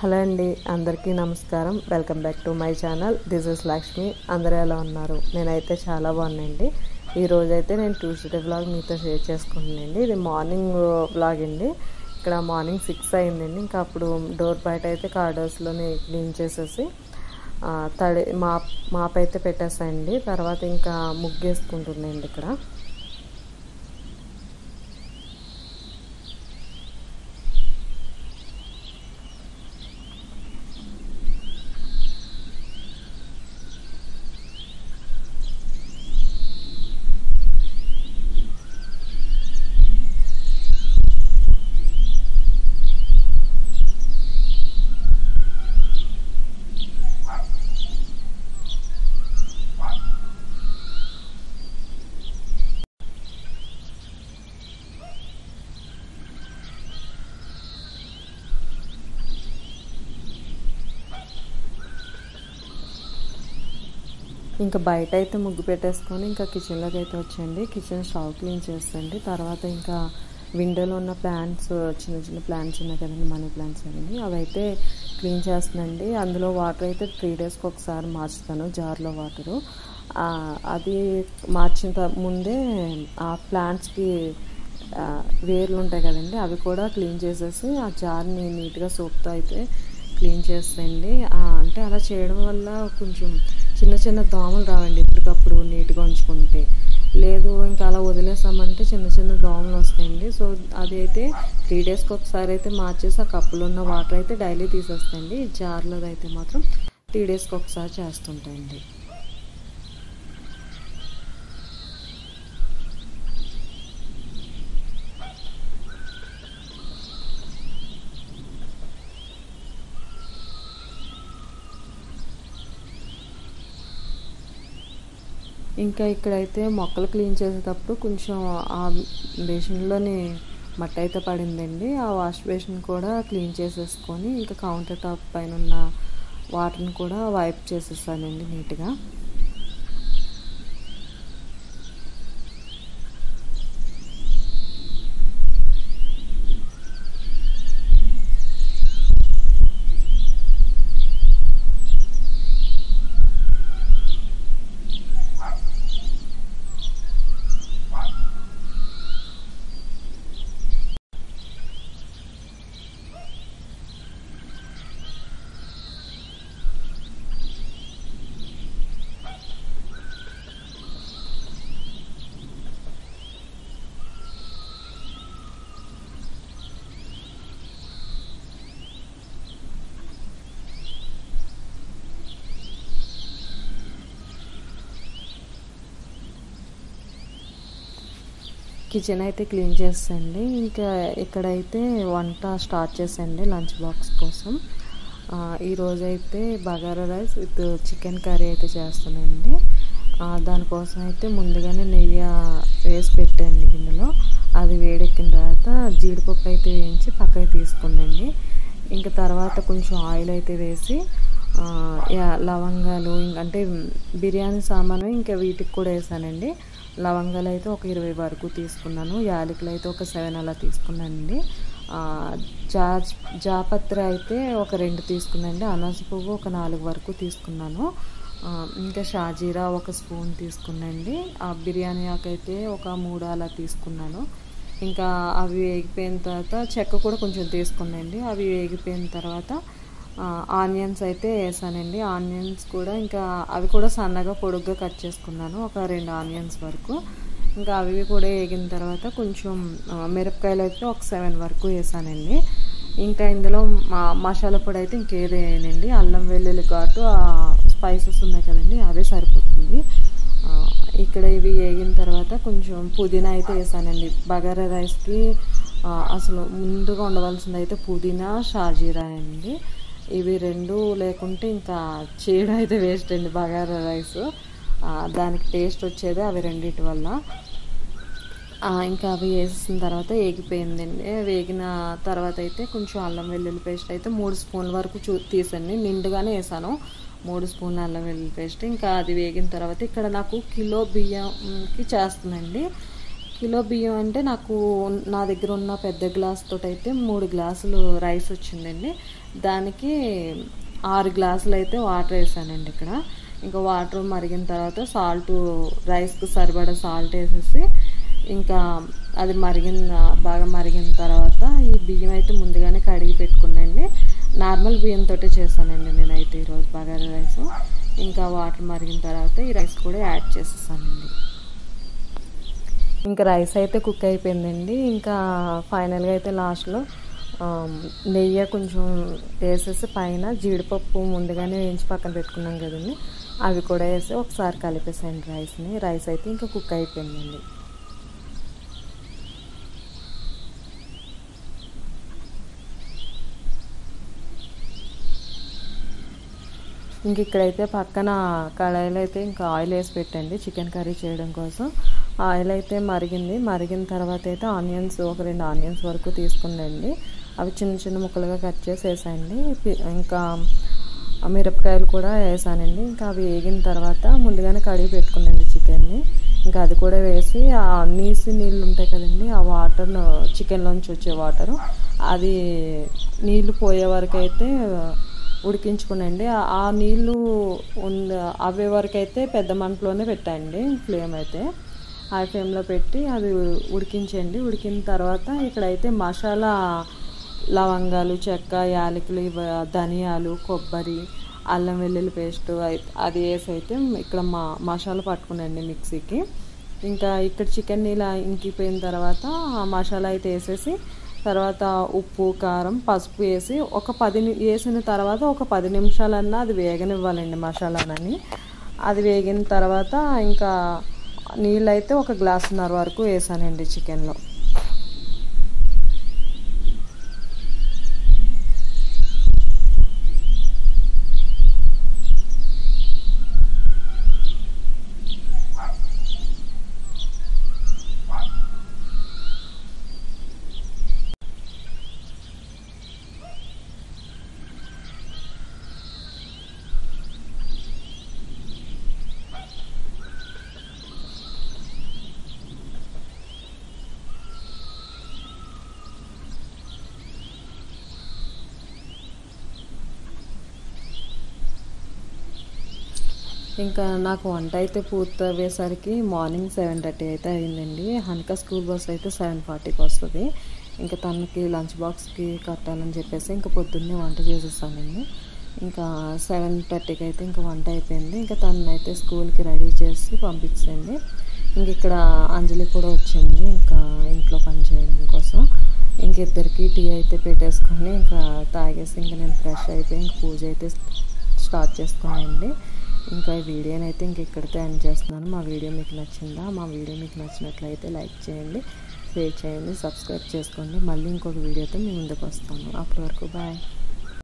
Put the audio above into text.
Hello అండి, అందరికీ నమస్కారం. Welcome back to my channel. This is Lakshmi. అందరూ ఎలా ఉన్నారు? నేనైతే చాలా బాగున్నానండి. ఈరోజైతే నేను ట్యూస్డే వ్లాగ్ మీతో షేర్ చేసుకుంటున్నానండి. ఇది మార్నింగ్ వ్లాగ్ అండి. ఇక్కడ మార్నింగ్ 6 అయిందండి. ఇంకా అప్పుడు డోర్ బయట అయితే కార్డోర్స్లోని క్లీన్ చేసేసి మాప్ అయితే పెట్టేస్తాయండి. తర్వాత ఇంకా ముగ్గేసుకుంటున్నాయండి ఇక్కడ. ఇంకా బయట అయితే ముగ్గు పెట్టేసుకొని ఇంకా కిచెన్లోకి అయితే వచ్చండి. కిచెన్ స్టవ్ క్లీన్ చేస్తండి. తర్వాత ఇంకా విండోలో ఉన్న ప్లాంట్స్, చిన్న చిన్న ప్లాంట్స్ ఉన్నాయి కదండి, మనీ ప్లాంట్స్ అండి, అవి అయితే క్లీన్ చేస్తుందండి. అందులో వాటర్ అయితే 3 డేస్కి ఒకసారి మార్చుతాను, జార్లో వాటరు. అది మార్చిన ముందే ఆ ప్లాంట్స్కి వేర్లు ఉంటాయి కదండి, అవి కూడా క్లీన్ చేసేసి ఆ జార్ని నీట్గా సోప్తో అయితే క్లీన్ చేస్తాయండి. అంటే అలా చేయడం వల్ల కొంచెం చిన్న చిన్న దోమలు రావండి ఎప్పటికప్పుడు నీట్గా ఉంచుకుంటే. లేదు ఇంకా అలా వదిలేసామంటే చిన్న చిన్న దోమలు వస్తాయండి. సో అది అయితే 3 డేస్కి ఒకసారి అయితే మార్చేసి ఆ కప్పులో ఉన్న వాటర్ అయితే డైలీ తీసేస్తాయండి. జార్లో అయితే మాత్రం 3 డేస్కి ఒకసారి చేస్తుంటాయండి. ఇంకా ఇక్కడైతే మొక్కలు క్లీన్ చేసేటప్పుడు కొంచెం ఆ బేసిన్లోని మట్టి అయితే పడిందండి. ఆ వాష్ బేసిన్ కూడా క్లీన్ చేసేసుకొని ఇంకా కౌంటర్ టాప్ పైన ఉన్న వాటర్ని కూడా వైప్ చేసేసానండి నీట్గా. కిచెన్ అయితే క్లీన్ చేస్తాండి. ఇంకా ఇక్కడైతే వంట స్టార్ట్ చేసండి లంచ్ బాక్స్ కోసం. ఈరోజైతే bagara rice with chicken curry అయితే చేస్తున్నానండి. దానికోసం అయితే ముందుగానే నెయ్యి వేసి పెట్టండి గిన్నెలో. అది వేడెక్కిన తర్వాత జీడిపప్పు అయితే వేయించి పక్కకి తీసుకుందండి. ఇంకా తర్వాత కొంచెం ఆయిల్ అయితే వేసి లవంగాలు, అంటే బిర్యానీ సామాను ఇంకా వీటికి కూడా వేసానండి. లవంగాలు అయితే ఒక 20 వరకు తీసుకున్నాను. యాలకులు అయితే ఒక 7 అలా తీసుకున్నానండి. జాపత్రి అయితే ఒక 2 తీసుకున్నానండి. అనాస పువ్వు ఒక 4 వరకు తీసుకున్నాను. ఇంకా షాజీరా ఒక స్పూన్ తీసుకున్నానండి. ఆ బిర్యానీ ఆకైతే ఒక 3 అలా తీసుకున్నాను. ఇంకా అవి వేగిపోయిన తర్వాత చెక్క కూడా కొంచెం తీసుకున్నానండి. అవి వేగిపోయిన తర్వాత ఆనియన్స్ అయితే వేసానండి. ఆనియన్స్ కూడా ఇంకా అవి కూడా సన్నగా పొడుగ్గా కట్ చేసుకున్నాను, ఒక 2 ఆనియన్స్ వరకు. ఇంకా అవి కూడా వేగిన తర్వాత కొంచెం మిరపకాయలు అయితే ఒక 7 వరకు వేసానండి. ఇంకా ఇందులో మసాలా పొడి అయితే ఇంకేది వేయనండి. అల్లం వెల్లుల్లి ఘాటు స్పైసెస్ ఉన్నాయి కదండి, అవే సరిపోతుంది. ఇక్కడ ఇవి వేగిన తర్వాత కొంచెం పుదీనా అయితే వేసానండి. బగారా రైస్కి అసలు ముందుగా ఉండవలసింది అయితే పుదీనా, షాజీరా అండి. ఇవి 2 లేకుంటే ఇంకా చేయడం అయితే వేస్ట్ అండి బగారా రైస్. దానికి టేస్ట్ వచ్చేది అవి రెండింటి వల్ల. ఇంకా అవి వేసిన తర్వాత వేగిపోయిందండి. వేగిన తర్వాత అయితే కొంచెం అల్లం వెల్లుల్లి పేస్ట్ అయితే 3 స్పూన్ల వరకు తీసండి. నిండుగానే వేసాను 3 స్పూన్ల అల్లం వెల్లుల్లి పేస్ట్. ఇంకా అది వేగిన తర్వాత ఇక్కడ నాకు కిలో బియ్యంకి చేస్తుందండి. కిలో బియ్యం అంటే నా దగ్గర ఉన్న పెద్ద గ్లాస్ తోటి అయితే 3 గ్లాసులు రైస్ వచ్చిందండి. దానికి 6 గ్లాసులు అయితే వాటర్ వేసానండి ఇక్కడ. ఇంకా వాటర్ మరిగిన తర్వాత రైస్కి సరిపడా సాల్ట్ వేసేసి ఇంకా అది బాగా మరిగిన తర్వాత ఈ బియ్యం అయితే ముందుగానే కడిగి పెట్టుకున్నాండి. నార్మల్ బియ్యంతో చేశానండి నేనైతే ఈరోజు బగారా రైస్. ఇంకా వాటర్ మరిగిన తర్వాత ఈ రైస్ కూడా యాడ్ చేసేసానండి. ఇంకా రైస్ అయితే కుక్ అయిపోయిందండి. ఇంకా ఫైనల్గా అయితే లాస్ట్లో నెయ్యి కొంచెం వేసేసి పైన జీడిపప్పు ముందుగానే వేయించి పక్కన పెట్టుకున్నాం కదండి, అవి కూడా వేసి ఒకసారి కలిపేసాను రైస్ని. రైస్ అయితే ఇంకా కుక్ అయిపోయిందండి. ఇంక ఇక్కడైతే పక్కన కడాయిలో అయితే ఇంకా ఆయిల్ వేసి పెట్టండి చికెన్ కర్రీ చేయడం కోసం. ఆయిల్ అయితే మరిగిన తర్వాత అయితే ఒక 2 ఆనియన్స్ వరకు తీసుకుందండి. అవి చిన్న చిన్న ముక్కలుగా కట్ చేసి వేసానండి. ఇంకా మిరపకాయలు కూడా వేసానండి. ఇంకా అవి వేగిన తర్వాత ముందుగానే కడిగి పెట్టుకున్నాండి చికెన్ని. ఇంకా అది కూడా వేసి ఆ నీళ్ళు ఉంటాయి కదండి, ఆ వాటర్ను చికెన్లోంచి వచ్చే వాటరు అది నీళ్ళు పోయే వరకు అయితే ఉడికించుకునండి. ఆ నీళ్ళు అవే వరకు అయితే పెద్ద మంటలోనే పెట్టండి. ఫ్లేమ్ అయితే హై ఫ్లేమ్లో పెట్టి అది ఉడికించండి. ఉడికిన తర్వాత ఇక్కడైతే మసాలా లవంగాలు, చెక్క, యాలకులు, ధనియాలు, కొబ్బరి, అల్లం వెల్లుల్లి పేస్ట్ అది వేసి అయితే ఇక్కడ మసాలా పట్టుకునండి మిక్సీకి. ఇంకా ఇక్కడ చికెన్ ఇలా ఇంకిపోయిన తర్వాత ఆ మసాలా అయితే వేసేసి తర్వాత ఉప్పు, కారం, పసుపు వేసి వేసిన తర్వాత ఒక 10 నిమిషాలన్నా అది వేగనివ్వాలండి మసాలానని. అది వేగిన తర్వాత ఇంకా నీళ్ళు అయితే 1 గ్లాసున్నర వరకు వేసానండి చికెన్లో. ఇంకా నాకు వంట అయితే పూర్తయ్యేసరికి మార్నింగ్ 7:30 అయితే అయిందండి. హనిక స్కూల్ బస్ అయితే 7:40కి వస్తుంది. ఇంకా తనకి లంచ్ బాక్స్కి కట్టాలని చెప్పేసి ఇంకా పొద్దున్నే వంట చేసేసానండి. ఇంకా 7:30కి అయితే ఇంకా వంట అయిపోయింది. ఇంకా తనైతే స్కూల్కి రెడీ చేసి పంపించండి. ఇంక ఇక్కడ అంజలి కూడా వచ్చింది ఇంకా ఇంట్లో పని చేయడం కోసం. ఇంక ఇద్దరికి టీ అయితే పెట్టేసుకొని ఇంకా తాగేసి ఇంకా నేను ఫ్రెష్ అయిపోయి ఇంక పూజ అయితే స్టార్ట్ చేసుకున్నానండి. ఇంకా ఈ వీడియోని అయితే ఇంక ఇక్కడితో ఎండ్ చేస్తున్నాను. మా వీడియో మీకు నచ్చిందా? మా వీడియో మీకు నచ్చినట్లయితే లైక్ చేయండి, షేర్ చేయండి, సబ్స్క్రైబ్ చేసుకోండి. మళ్ళీ ఇంకొక వీడియోతో మీ ముందుకు వస్తాను. అప్పటి వరకు బాయ్.